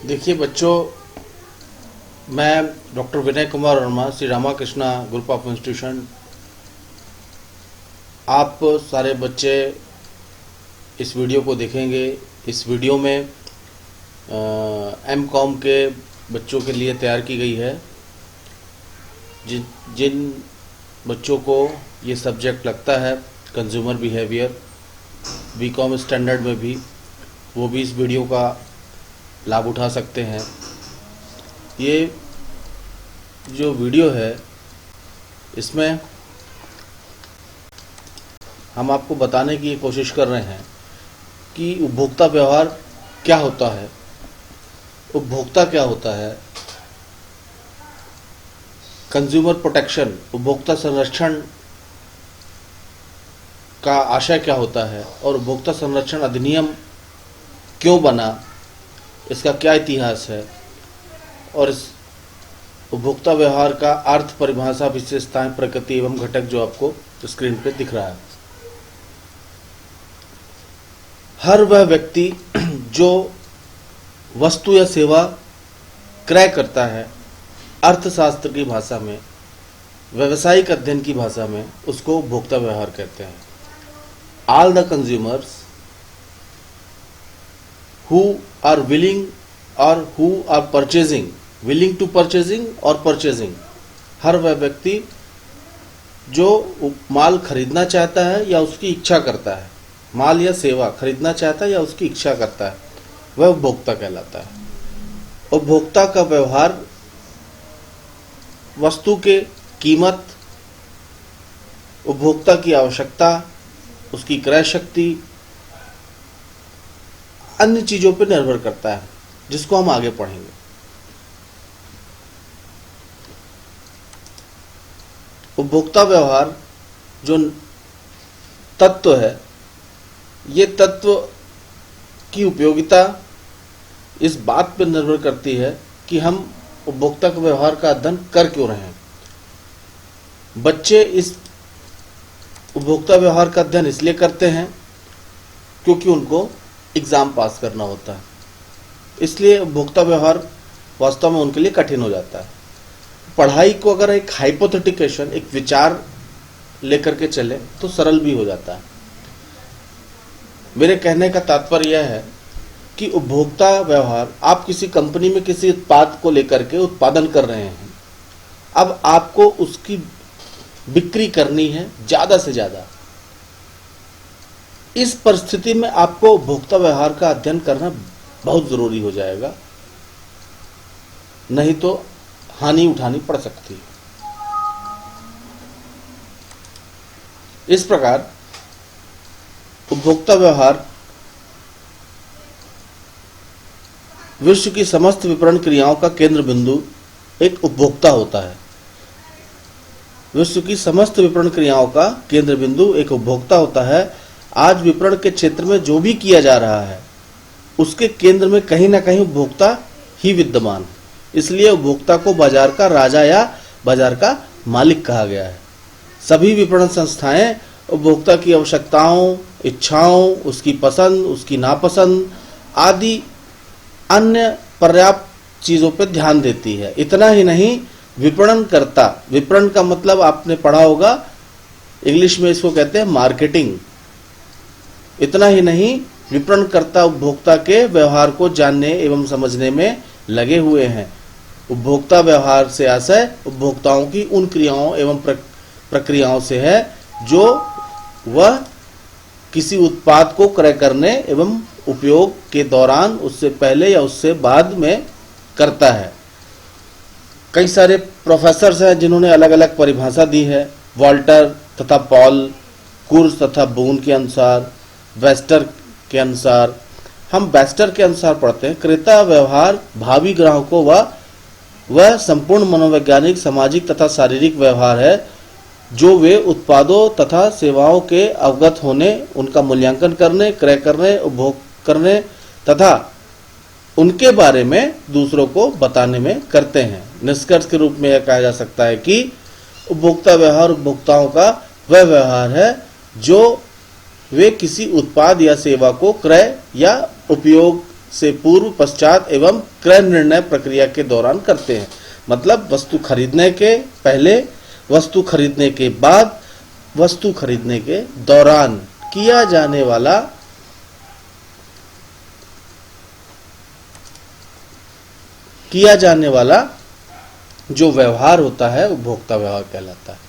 देखिए बच्चों, मैं doctor Vinay Kumar Verma, Shri Ramakrishna group of institution. आप सारे बच्चे इस वीडियो को देखेंगे। इस वीडियो में एम.कॉम के बच्चों के लिए तैयार की गई है। जिन बच्चों को ये सब्जेक्ट लगता है, कंज्यूमर बिहेवियर, बी.कॉम स्टैंडर्ड में भी, वो भी इस वीडियो का लाभ उठा सकते हैं। ये जो वीडियो है, इसमें हम आपको बताने की कोशिश कर रहे हैं कि उपभोक्ता व्यवहार क्या होता है, उपभोक्ता क्या होता है, कंज्यूमर प्रोटेक्शन, उपभोक्ता संरक्षण का आशय क्या होता है और उपभोक्ता संरक्षण अधिनियम क्यों बना, इसका क्या इतिहास है, और इस उपभोक्ता व्यवहार का अर्थ, परिभाषा, विशेषताएं, प्रकृति एवं घटक जो आपको स्क्रीन पे दिख रहा है। हर वह व्यक्ति जो वस्तु या सेवा क्रय करता है, अर्थशास्त्र की भाषा में, व्यावसायिक अध्ययन की भाषा में, उसको उपभोक्ता व्यवहार कहते हैं। All the consumers who are willing or who are purchasing, willing to purchasing और purchasing, हर वह व्यक्ति जो माल खरीदना चाहता है या उसकी इच्छा करता है, माल या सेवा खरीदना चाहता है या उसकी इच्छा करता है, वह उपभोक्ता कहलाता है। उपभोक्ता का व्यवहार वस्तु के कीमत, उपभोक्ता की आवश्यकता, उसकी क्रय शक्ति, अन्य चीजों पर निर्भर करता है, जिसको हम आगे पढ़ेंगे। उपभोक्ता व्यवहार जो तत्व है, ये तत्व की उपयोगिता इस बात पर निर्भर करती है कि हम उपभोक्ता के व्यवहार का अध्ययन कर क्यों रहे हैं। बच्चे इस उपभोक्ता व्यवहार का अध्ययन इसलिए करते हैं क्योंकि उनको एग्जाम पास करना होता है, इसलिए उपभोक्ता व्यवहार वास्तव में उनके लिए कठिन हो जाता है। पढ़ाई को अगर एक हाइपोथेटिकेशन, एक विचार लेकर के चले तो सरल भी हो जाता है। मेरे कहने का तात्पर्य यह है कि उपभोक्ता व्यवहार, आप किसी कंपनी में किसी उत्पाद को लेकर के उत्पादन कर रहे हैं, अब आपको उसकी बिक्री करनी है ज़्यादा से ज़्यादा। इस परिस्थिति में आपको उपभोक्ता व्यवहार का अध्ययन करना बहुत जरूरी हो जाएगा, नहीं तो हानि उठानी पड़ सकती है। इस प्रकार उपभोक्ता व्यवहार विश्व की समस्त विपणन क्रियाओं का केंद्र बिंदु एक उपभोक्ता होता है। विश्व की समस्त विपणन क्रियाओं का केंद्र बिंदु एक उपभोक्ता होता है। आज विपणन के क्षेत्र में जो भी किया जा रहा है, उसके केंद्र में कहीं ना कहीं उपभोक्ता ही विद्यमान है। इसलिए उपभोक्ता को बाजार का राजा या बाजार का मालिक कहा गया है। सभी विपणन संस्थाएं उपभोक्ता की आवश्यकताओं, इच्छाओं, उसकी पसंद, उसकी नापसंद आदि अन्य पर्याप्त चीजों पर ध्यान देती है। इतना ही नहीं, विपणनकर्ता, विपणन का मतलब आपने पढ़ा होगा, इंग्लिश में इसको कहते हैं मार्केटिंग। इतना ही नहीं, विपणनकर्ता उपभोक्ता के व्यवहार को जानने एवं समझने में लगे हुए हैं। उपभोक्ता व्यवहार से आशय उपभोक्ताओं की उन क्रियाओं एवं प्रक्रियाओं से है जो वह किसी उत्पाद को क्रय करने एवं उपयोग के दौरान, उससे पहले या उससे बाद में करता है। कई सारे प्रोफेसर्स हैं जिन्होंने अलग अलग परिभाषा दी है। वॉल्टर तथा पॉल, कुर्स तथा बून के अनुसार, वेस्टर के अनुसार, हम वेस्टर के अनुसार पढ़ते हैं। क्रेता व्यवहार भावी ग्राहकों वह संपूर्ण मनोवैज्ञानिक, सामाजिक तथा शारीरिक व्यवहार है जो वे उत्पादों तथा सेवाओं के अवगत होने, उनका मूल्यांकन करने, क्रय करने, उपभोग करने तथा उनके बारे में दूसरों को बताने में करते हैं। निष्कर्ष के रूप में यह कहा जा सकता है कि उपभोक्ता व्यवहार उपभोक्ताओं का वह व्यवहार है जो वे किसी उत्पाद या सेवा को क्रय या उपयोग से पूर्व, पश्चात एवं क्रय निर्णय प्रक्रिया के दौरान करते हैं। मतलब वस्तु खरीदने के पहले, वस्तु खरीदने के बाद, वस्तु खरीदने के दौरान किया जाने वाला जो व्यवहार होता है उपभोक्ता व्यवहार कहलाता है।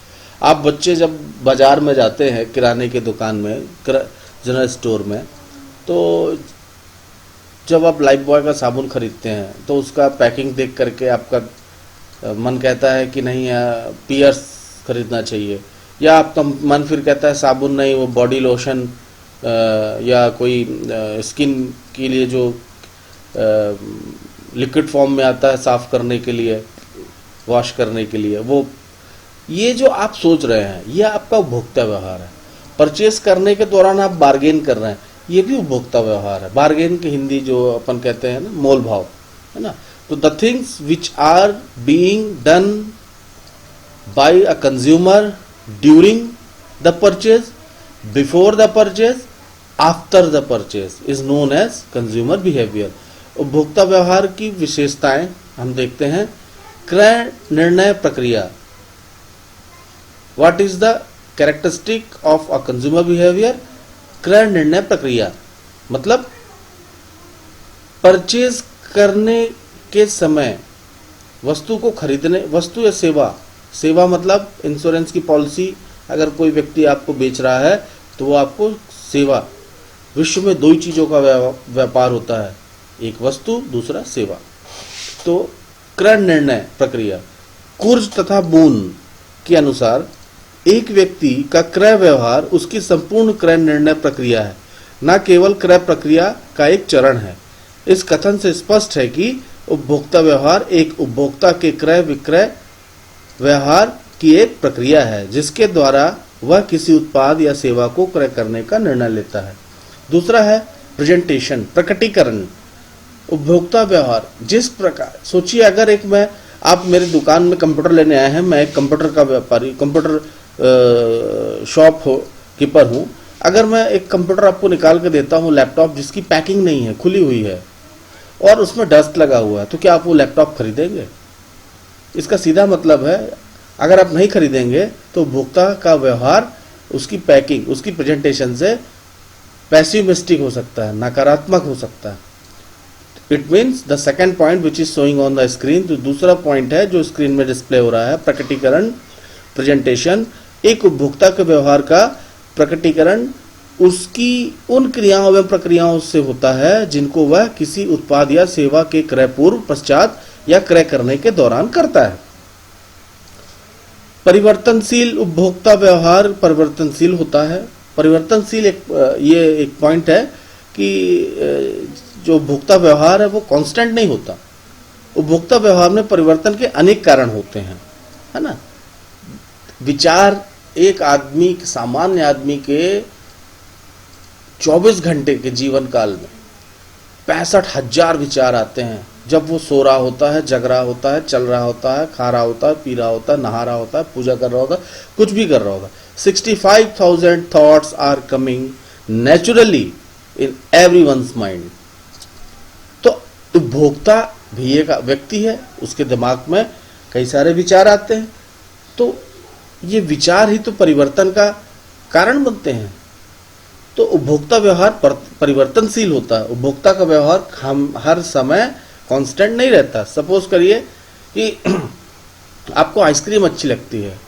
आप बच्चे जब बाजार में जाते हैं, किराने की दुकान में, जनरल स्टोर में, तो जब आप लाइफ बॉय का साबुन खरीदते हैं तो उसका पैकिंग देख करके आपका मन कहता है कि नहीं पियर्स खरीदना चाहिए, या आपका मन फिर कहता है साबुन नहीं, वो बॉडी लोशन या कोई स्किन के लिए जो लिक्विड फॉर्म में आता है साफ करने के लिए, वॉश करने के लिए, वो ये जो आप सोच रहे हैं ये आपका उपभोक्ता व्यवहार है। परचेस करने के दौरान आप बार्गेन कर रहे हैं, ये भी उपभोक्ता व्यवहार है। बार्गेन की हिंदी जो अपन कहते हैं ना, मोल भाव, है ना। तो the things which are being done by a consumer during the purchase, before the purchase, after the purchase is known as consumer behaviour. उपभोक्ता व्यवहार की विशेषताएं हम देखते हैं। क्रय निर्णय प्रक्रिया, what is the characteristic of a consumer behaviour. क्रय निर्णय प्रक्रिया मतलब परचेज करने के समय वस्तु को खरीदने, वस्तु या सेवा, सेवा मतलब इंश्योरेंस की पॉलिसी, अगर कोई व्यक्ति आपको बेच रहा है तो वो आपको सेवा। विश्व में दो ही चीजों का व्यापार होता है, एक वस्तु, दूसरा सेवा। तो क्रय निर्णय प्रक्रिया, कुर्ज तथा बून के अनुसार एक व्यक्ति का क्रय व्यवहार उसकी संपूर्ण क्रय निर्णय प्रक्रिया है, न केवल क्रय प्रक्रिया का एक चरण है। इस कथन से स्पष्ट है कि उपभोक्ता व्यवहार एक उपभोक्ता के क्रय विक्रय व्यवहार की एक प्रक्रिया है, जिसके द्वारा वह किसी उत्पाद या सेवा को क्रय करने का निर्णय लेता है। दूसरा है प्रेजेंटेशन, प्रकटीकरण। उपभोक्ता व्यवहार जिस प्रकार, सोचिए अगर आप मेरी दुकान में कंप्यूटर लेने आए हैं, मैं एक कंप्यूटर का व्यापारी, कंप्यूटर शॉप कीपर हूं। अगर मैं एक कंप्यूटर आपको निकाल के देता हूं, लैपटॉप जिसकी पैकिंग नहीं है, खुली हुई है और उसमें डस्ट लगा हुआ है, तो क्या आप वो लैपटॉप खरीदेंगे? इसका सीधा मतलब है अगर आप नहीं खरीदेंगे तो उपभोक्ता का व्यवहार उसकी पैकिंग, उसकी प्रेजेंटेशन से पेसिमिस्टिक हो सकता है, नकारात्मक हो सकता है। It means the second point which is showing on the screen, जो दूसरा पॉइंट है जो स्क्रीन में डिस्प्ले हो रहा है, प्रकटीकरण, प्रेजेंटेशन। एक उपभोक्ता के व्यवहार का प्रकटीकरण उसकी उन क्रियाओं एवं प्रक्रियाओं से होता है जिनको वह किसी उत्पाद या सेवा के क्रय पूर्व, पश्चात या क्रय करने के दौरान करता है। परिवर्तनशील उपभोक्ता व्यवहार परिवर्तनशील होता है। परिवर्तनशील ये एक पॉइंट है कि जो उपभोक्ता व्यवहार है वो कांस्टेंट नहीं होता। उपभोक्ता व्यवहार में परिवर्तन के अनेक कारण होते हैं, है ना। विचार, एक आदमी, सामान्य आदमी के 24 घंटे के जीवन काल में 65,000 विचार आते हैं। जब वो सो रहा होता है, जग रहा होता है, चल रहा होता है, खा रहा होता है, पी रहा होता है, नहा रहा होता है, पूजा कर रहा होता है, कुछ भी कर रहा होता है। 65,000 thoughts are coming naturally in everyone's mind. तो उपभोक्ता भी एक व्यक्ति है, उसके दिमाग में कई सारे विचार आते हैं, तो ये विचार ही तो परिवर्तन का कारण बनते हैं। तो उपभोक्ता व्यवहार परिवर्तनशील होता है। उपभोक्ता का व्यवहार हर समय कांस्टेंट नहीं रहता। सपोज करिए कि आपको आइसक्रीम अच्छी लगती है,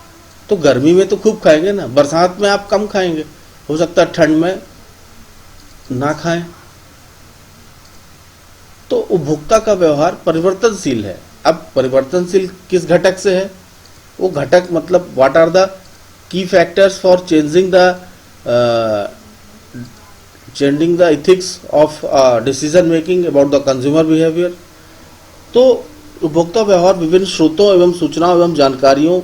तो गर्मी में तो खूब खाएंगे ना, बरसात में आप कम खाएंगे, हो सकता है ठंड में ना खाएं। तो उपभोक्ता का व्यवहार परिवर्तनशील है। अब परिवर्तनशील किस घटक से है? वो घटक मतलब what are the key factors for changing the ethics of decision making about the consumer behaviour. तो उपभोक्ता व्यवहार विभिन्न स्रोतों एवं सूचनाओं एवं जानकारियों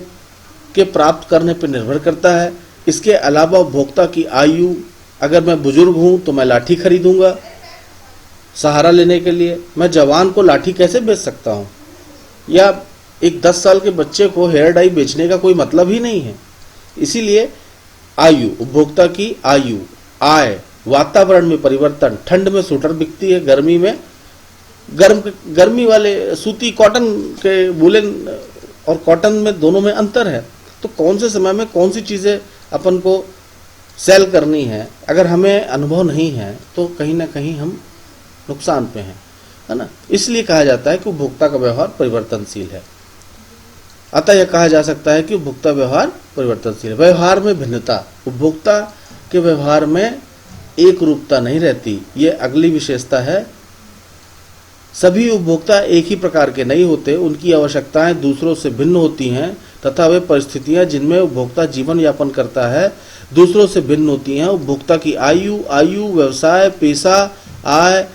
के प्राप्त करने पर निर्भर करता है। इसके अलावा उपभोक्ता की आयु, अगर मैं बुजुर्ग हूं तो मैं लाठी खरीदूंगा सहारा लेने के लिए, मैं जवान को लाठी कैसे बेच सकता हूं? या एक 10 साल के बच्चे को हेयर डाई बेचने का कोई मतलब ही नहीं है। इसीलिए आयु, उपभोक्ता की आयु, आय, वातावरण में परिवर्तन, ठंड में स्वेटर बिकती है, गर्मी में गर्मी वाले सूती कॉटन के वुलन और कॉटन में दोनों में अंतर है। तो कौन से समय में कौन सी चीजें अपन को सेल करनी है, अगर हमें अनुभव नहीं है तो कहीं ना कहीं हम नुकसान पे हैं, है ना। इसलिए कहा जाता है कि उपभोक्ता का व्यवहार परिवर्तनशील है। अतः यह कहा जा सकता है कि उपभोक्ता व्यवहार परिवर्तनशील है। व्यवहार में भिन्नता, उपभोक्ता के व्यवहार में एक रूपता नहीं रहती, ये अगली विशेषता है। सभी उपभोक्ता एक ही प्रकार के नहीं होते, उनकी आवश्यकताएं दूसरों से भिन्न होती हैं तथा वे परिस्थितियां जिनमें उपभोक्ता जीवन यापन करता है दूसरों से भिन्न होती हैं। उपभोक्ता की आयु, व्यवसाय, पेशा, आय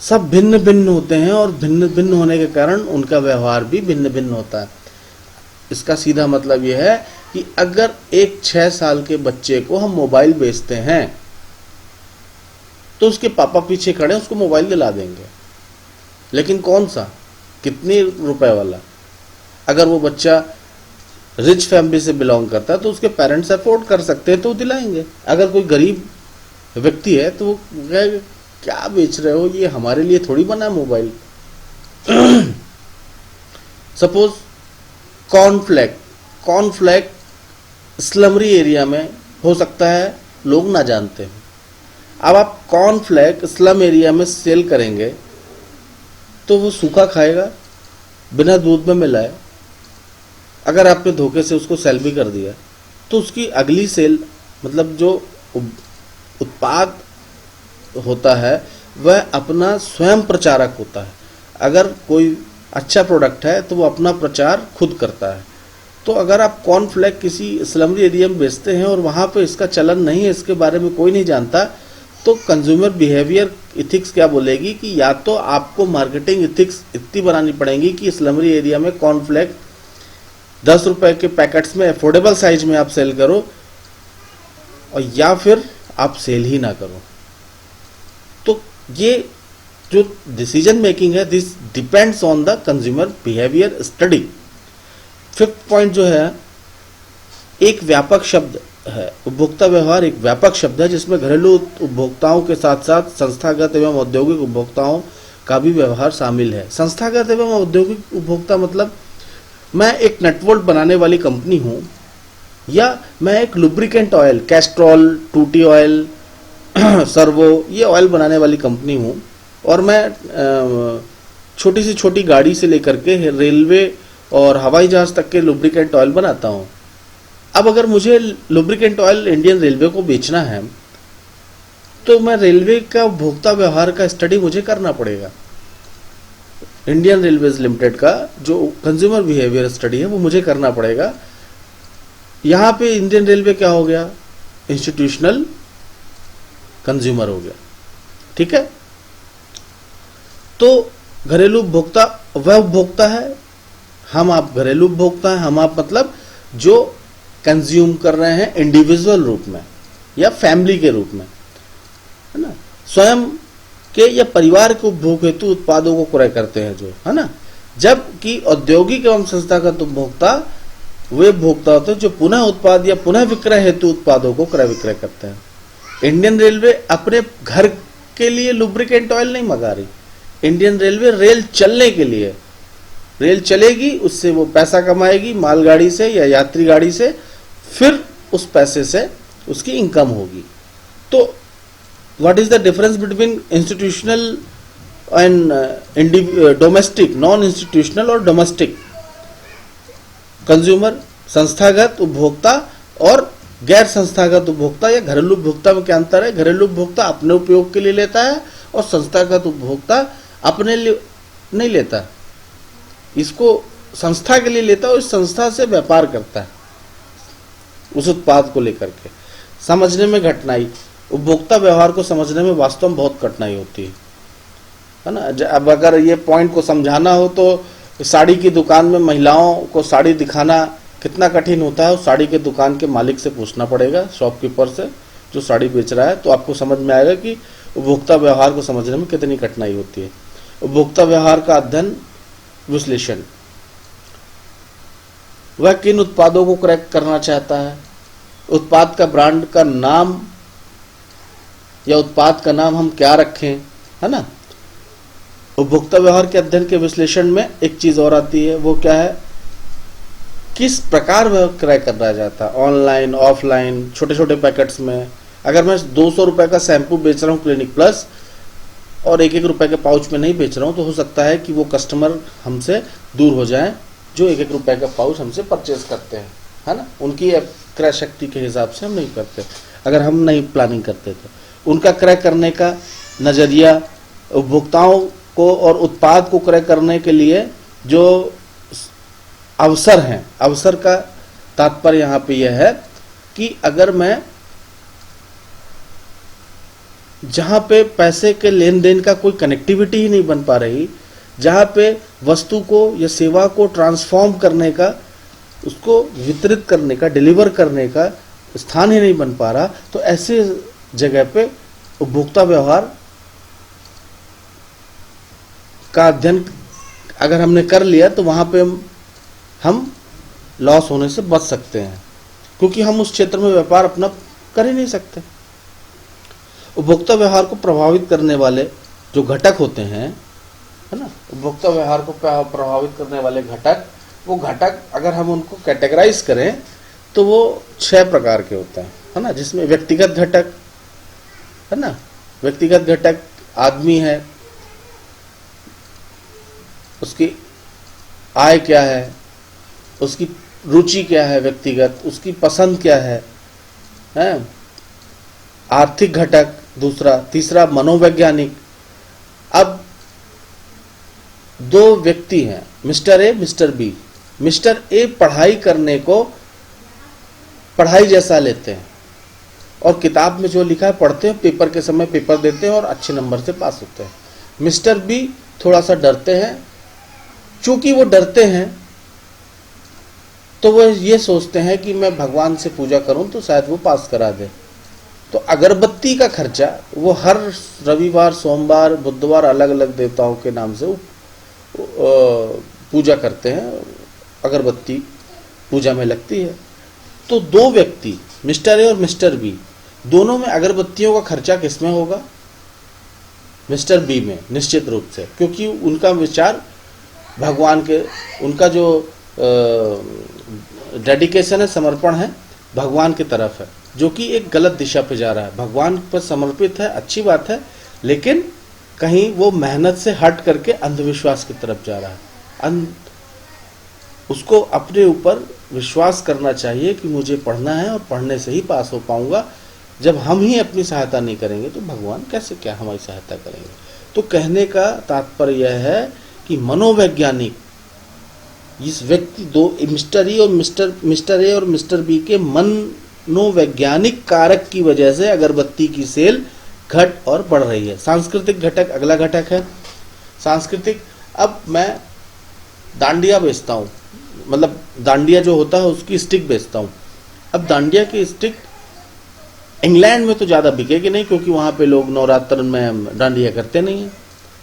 सब भिन्न भिन्न होते हैं और भिन्न भिन्न होने के कारण उनका व्यवहार भी भिन्न भिन्न होता है। इसका सीधा मतलब यह है कि अगर एक 6 साल के बच्चे को हम मोबाइल बेचते हैं तो उसके पापा पीछे खड़े उसको मोबाइल दिला देंगे, लेकिन कौन सा, कितने रुपए वाला। अगर वो बच्चा रिच फैमिली से बिलोंग करता है तो उसके पेरेंट्स अफोर्ड कर सकते हैं तो दिलाएंगे। अगर कोई गरीब व्यक्ति है तो वो कहेगा क्या बेच रहे हो, ये हमारे लिए थोड़ी बना है मोबाइल। सपोज कॉर्नफ्लैक स्लमरी एरिया में हो सकता है लोग ना जानते हो। अब आप कॉर्नफ्लैक स्लम एरिया में सेल करेंगे तो वो सूखा खाएगा बिना दूध में मिलाए। अगर आपने धोखे से उसको सेल भी कर दिया तो उसकी अगली सेल, मतलब जो उत्पाद होता है वह अपना स्वयं प्रचारक होता है। अगर कोई अच्छा प्रोडक्ट है तो वो अपना प्रचार खुद करता है। तो अगर आप कॉर्नफ्लैक किसी स्लमरी एरिया में बेचते हैं और वहाँ पे इसका चलन नहीं है, इसके बारे में कोई नहीं जानता, तो कंज्यूमर बिहेवियर इथिक्स क्या बोलेगी कि या तो आपको मार्केटिंग इथिक्स इतनी बनानी पड़ेगी कि स्लमरी एरिया में कॉर्नफ्लैक 10 रुपए के पैकेट्स में अफोर्डेबल साइज में आप सेल करो, और या फिर आप सेल ही ना करो। तो ये जो डिसीजन मेकिंग है, this depends on the consumer behaviour study. 5th point जो है एक व्यापक शब्द है। उपभोक्ता व्यवहार एक व्यापक शब्द है जिसमें घरेलू उपभोक्ताओं के साथ साथ संस्थागत एवं औद्योगिक उपभोक्ताओं का भी व्यवहार शामिल है। संस्थागत एवं औद्योगिक उपभोक्ता मतलब मैं एक नटवोल्ट बनाने वाली कंपनी हूं, या मैं एक लुब्रिकेंट ऑयल, कैस्ट्रॉल, टूटी ऑयल, सर्वो, ये ऑयल बनाने वाली कंपनी हूं, और मैं छोटी से छोटी गाड़ी से लेकर के रेलवे और हवाई जहाज तक के लुब्रिकेंट ऑयल बनाता हूं। अब अगर मुझे लुब्रिकेंट ऑयल इंडियन रेलवे को बेचना है तो मैं रेलवे का उपभोक्ता व्यवहार का स्टडी मुझे करना पड़ेगा। इंडियन रेलवेज लिमिटेड का जो कंज्यूमर बिहेवियर स्टडी है वो मुझे करना पड़ेगा। यहां पे इंडियन रेलवे क्या हो गया, इंस्टीट्यूशनल कंज्यूमर हो गया, ठीक है। तो घरेलू उपभोक्ता वह उपभोक्ता है, हम आप घरेलू उपभोक्ता हैं, हम आप मतलब जो कंज्यूम कर रहे हैं इंडिविजुअल रूप में या फैमिली के रूप में, है ना, स्वयं के या परिवार के उपभोग हेतु उत्पादों को क्रय करते हैं जो, है ना। जबकि औद्योगिक एवं संस्थागत उपभोक्ता वे उपभोक्ता होते हैं जो पुनः उत्पाद या पुनः विक्रय हेतु उत्पादों को क्रय विक्रय करते हैं। इंडियन रेलवे अपने घर के लिए लुब्रिकेंट ऑयल नहीं मंगा रही, इंडियन रेलवे रेल चलने के लिए, रेल चलेगी उससे वो पैसा कमाएगी मालगाड़ी से या यात्री गाड़ी से, फिर उस पैसे से उसकी इनकम होगी। तो what is the difference between institutional and domestic, non institutional और डोमेस्टिक कंज्यूमर, संस्थागत उपभोक्ता और गैर संस्थागत उपभोक्ता या घरेलू उपभोक्ता में क्या अंतर है। घरेलू उपभोक्ता अपने उपयोग के लिए लेता है और संस्थागत उपभोक्ता अपने लिए नहीं लेता, इसको संस्था के लिए लेता है और इस संस्था से व्यापार करता है उस उत्पाद को लेकर के। समझने में कठिनाई, उपभोक्ता व्यवहार को समझने में वास्तव में बहुत कठिनाई होती है ना। अब अगर ये पॉइंट को समझाना हो तो साड़ी की दुकान में महिलाओं को साड़ी दिखाना कितना कठिन होता है, उस साड़ी के दुकान के मालिक से पूछना पड़ेगा, शॉपकीपर से जो साड़ी बेच रहा है, तो आपको समझ में आएगा कि उपभोक्ता व्यवहार को समझने में कितनी कठिनाई होती है। उपभोक्ता व्यवहार का अध्ययन विश्लेषण, वह किन उत्पादों को क्रय करना चाहता है, उत्पाद का ब्रांड का नाम या उत्पाद का नाम हम क्या रखें, है ना। उपभोक्ता व्यवहार के अध्ययन के विश्लेषण में एक चीज और आती है, वो क्या है, किस प्रकार वह क्रय करना जाता है, ऑनलाइन ऑफलाइन, छोटे छोटे पैकेट्स में। अगर मैं 200 रुपए का शैम्पू बेच रहा हूँ क्लिनिक प्लस और 1-1 रुपए के पाउच में नहीं बेच रहा हूँ, तो हो सकता है कि वो कस्टमर हमसे दूर हो जाए जो 1-1 रुपए का पाउच हमसे परचेज करते हैं, है ना। उनकी क्रय शक्ति के हिसाब से हम नहीं करते, अगर हम नहीं प्लानिंग करते तो। उनका क्रय करने का नजरिया, उपभोक्ताओं को और उत्पाद को क्रय करने के लिए जो अवसर हैं, अवसर का तात्पर्य यहाँ पे यह है कि अगर मैं जहां पे पैसे के लेन देन का कोई कनेक्टिविटी ही नहीं बन पा रही, जहां पे वस्तु को या सेवा को ट्रांसफॉर्म करने का, उसको वितरित करने का, डिलीवर करने का स्थान ही नहीं बन पा रहा, तो ऐसे जगह पे उपभोक्ता व्यवहार का अध्ययन अगर हमने कर लिया तो वहां पे हम लॉस होने से बच सकते हैं, क्योंकि हम उस क्षेत्र में व्यापार अपना कर ही नहीं सकते। उपभोक्ता व्यवहार को प्रभावित करने वाले जो घटक होते हैं, है ना, उपभोक्ता व्यवहार को प्रभावित करने वाले घटक, वो घटक अगर हम उनको कैटेगराइज करें तो वो 6 प्रकार के होते हैं, है ना। जिसमें व्यक्तिगत घटक, है ना, व्यक्तिगत घटक आदमी है, उसकी आय क्या है, उसकी रुचि क्या है व्यक्तिगत, उसकी पसंद क्या है, आर्थिक घटक दूसरा, तीसरा मनोवैज्ञानिक। अब 2 व्यक्ति हैं, mister A mister B. Mister A पढ़ाई करने को पढ़ाई जैसा लेते हैं और किताब में जो लिखा है पढ़ते हैं, पेपर के समय पेपर देते हैं और अच्छे नंबर से पास होते हैं। मिस्टर बी थोड़ा सा डरते हैं, चूंकि वो डरते हैं तो वो ये सोचते हैं कि मैं भगवान से पूजा करूं तो शायद वो पास करा दे। तो अगरबत्ती का खर्चा वो हर रविवार, सोमवार, बुधवार अलग अलग देवताओं के नाम से पूजा करते हैं, अगरबत्ती पूजा में लगती है। तो 2 व्यक्ति, मिस्टर ए और मिस्टर बी, दोनों में अगरबत्तियों का खर्चा किसमें होगा? मिस्टर बी में, निश्चित रूप से, क्योंकि उनका विचार भगवान के, उनका जो डेडिकेशन है, समर्पण है, भगवान की तरफ है, जो कि एक गलत दिशा पे जा रहा है। भगवान पर समर्पित है, अच्छी बात है, लेकिन कहीं वो मेहनत से हट करके अंधविश्वास की तरफ जा रहा है। उसको अपने ऊपर विश्वास करना चाहिए कि मुझे पढ़ना है और पढ़ने से ही पास हो पाऊंगा। जब हम ही अपनी सहायता नहीं करेंगे तो भगवान कैसे क्या हमारी सहायता करेंगे? तो कहने का तात्पर्य यह है कि मनोवैज्ञानिक, इस व्यक्ति, 2 मिस्टर ए और मिस्टर बी के मनोवैज्ञानिक कारक की वजह से अगरबत्ती की सेल घट और बढ़ रही है। सांस्कृतिक घटक अगला घटक है। सांस्कृतिक, अब मैं डांडिया बेचता हूँ, मतलब डांडिया जो होता है उसकी स्टिक बेचता हूँ। अब डांडिया की स्टिक इंग्लैंड में तो ज़्यादा बिकेगी नहीं, क्योंकि वहाँ पे लोग नवरात्र में डांडिया करते नहीं हैं,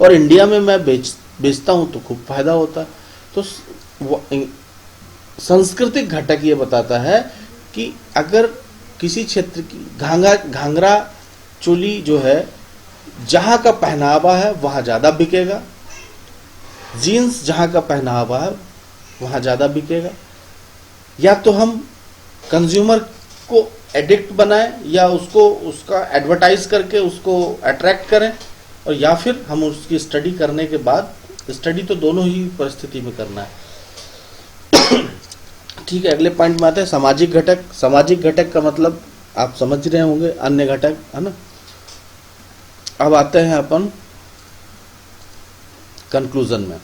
और इंडिया में मैं बेचता हूँ तो खूब फायदा होता है। तो सांस्कृतिक घटक ये बताता है कि अगर किसी क्षेत्र की घाघरा चोली जो है, जहाँ का पहनावा है वहाँ ज़्यादा बिकेगा, जीन्स जहाँ का पहनावा है वहाँ ज़्यादा बिकेगा। या तो हम कंज्यूमर को एडिक्ट बनाएं, या उसको उसका एडवर्टाइज करके उसको अट्रैक्ट करें, और या फिर हम उसकी स्टडी करने के बाद, स्टडी तो दोनों ही परिस्थिति में करना है। ठीक है, अगले पॉइंट में आते हैं सामाजिक घटक। सामाजिक घटक का मतलब आप समझ रहे होंगे, अन्य घटक, है ना। अब आते हैं अपन कंक्लूजन में।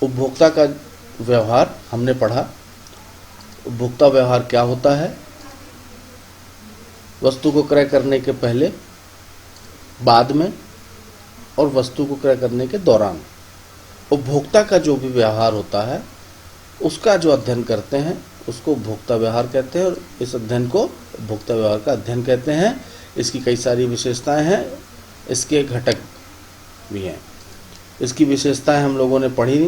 उपभोक्ता का व्यवहार हमने पढ़ा। उपभोक्ता व्यवहार क्या होता है? वस्तु को क्रय करने के पहले, बाद में और वस्तु को क्रय करने के दौरान उपभोक्ता का जो भी व्यवहार होता है उसका जो अध्ययन करते हैं उसको उपभोक्ता व्यवहार कहते हैं, और इस अध्ययन को उपभोक्ता व्यवहार का अध्ययन कहते हैं। इसकी कई सारी विशेषताएं हैं, इसके घटक भी हैं। इसकी विशेषताएं हम लोगों ने पढ़ी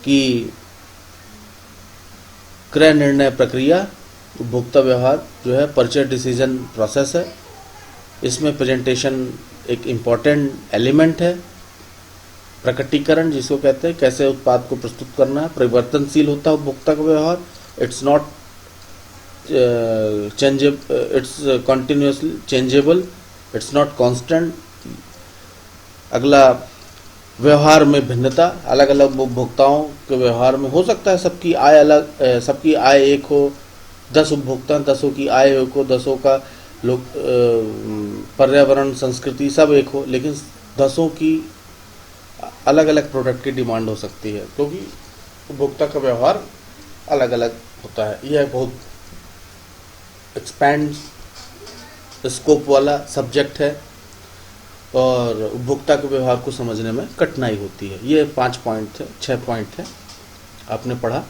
कि क्रय निर्णय प्रक्रिया, उपभोक्ता व्यवहार जो है परचेज डिसीजन प्रोसेस है। इसमें प्रेजेंटेशन एक इम्पॉर्टेंट एलिमेंट है। प्रकटीकरण जिसको कहते हैं, कैसे उत्पाद को प्रस्तुत करना है। परिवर्तनशील होता है उपभोक्ता का व्यवहार, it's not it's continuously changeable, it's not constant. अगला, व्यवहार में भिन्नता, अलग अलग उपभोक्ताओं के व्यवहार में हो सकता है सबकी आय अलग, सबकी आय एक हो, 10 उपभोक्ता, 10 की आय एक हो, 10 का लोग पर्यावरण संस्कृति सब एक हो, लेकिन 10 की अलग अलग प्रोडक्ट की डिमांड हो सकती है, क्योंकि उपभोक्ता का व्यवहार अलग अलग होता है। यह बहुत एक्सपैंड स्कोप वाला सब्जेक्ट है और उपभोक्ता के व्यवहार को समझने में कठिनाई होती है। ये 5 पॉइंट थे, 6 पॉइंट थे आपने पढ़ा।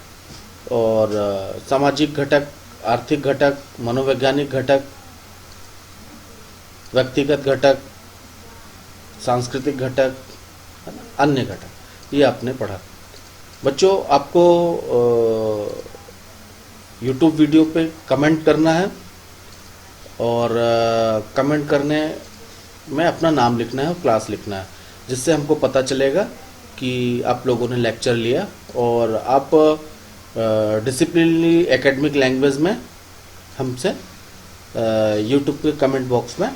और सामाजिक घटक, आर्थिक घटक, मनोवैज्ञानिक घटक, व्यक्तिगत घटक, सांस्कृतिक घटक, अन्य घटक, ये आपने पढ़ा। बच्चों, आपको YouTube वीडियो पे कमेंट करना है और कमेंट करने में अपना नाम लिखना है और क्लास लिखना है, जिससे हमको पता चलेगा कि आप लोगों ने लेक्चर लिया और आप डिसिप्लिनली एकेडमिक लैंग्वेज में हमसे YouTube के कमेंट बॉक्स में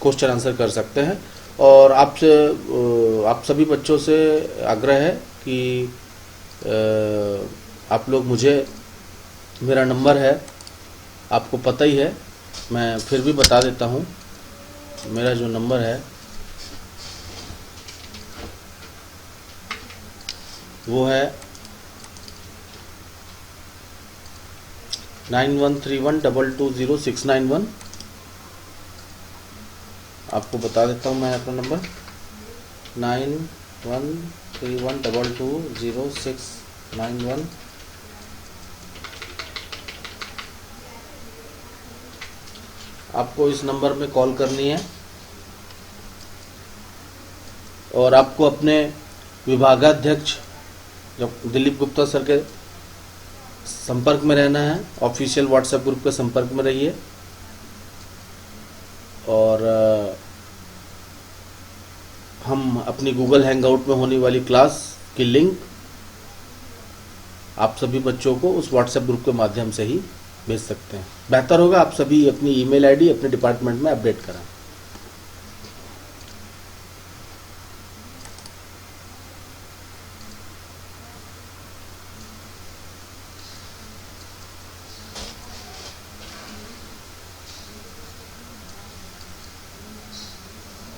क्वेश्चन आंसर कर सकते हैं। और आपसे आप सभी बच्चों से आग्रह है कि आप लोग मुझे, मेरा नंबर है आपको पता ही है, मैं फिर भी बता देता हूँ। मेरा जो नंबर है वो है 9131220691। आपको बता देता हूँ मैं अपना नंबर 9131220691। आपको इस नंबर में कॉल करनी है और आपको अपने विभागाध्यक्ष दिलीप गुप्ता सर के संपर्क में रहना है। ऑफिशियल व्हाट्सएप ग्रुप के संपर्क में रहिए और हम अपनी गूगल हैंगआउट में होने वाली क्लास की लिंक आप सभी बच्चों को उस व्हाट्सएप ग्रुप के माध्यम से ही भेज सकते हैं। बेहतर होगा आप सभी अपनी ईमेल आईडी अपने डिपार्टमेंट में अपडेट करें।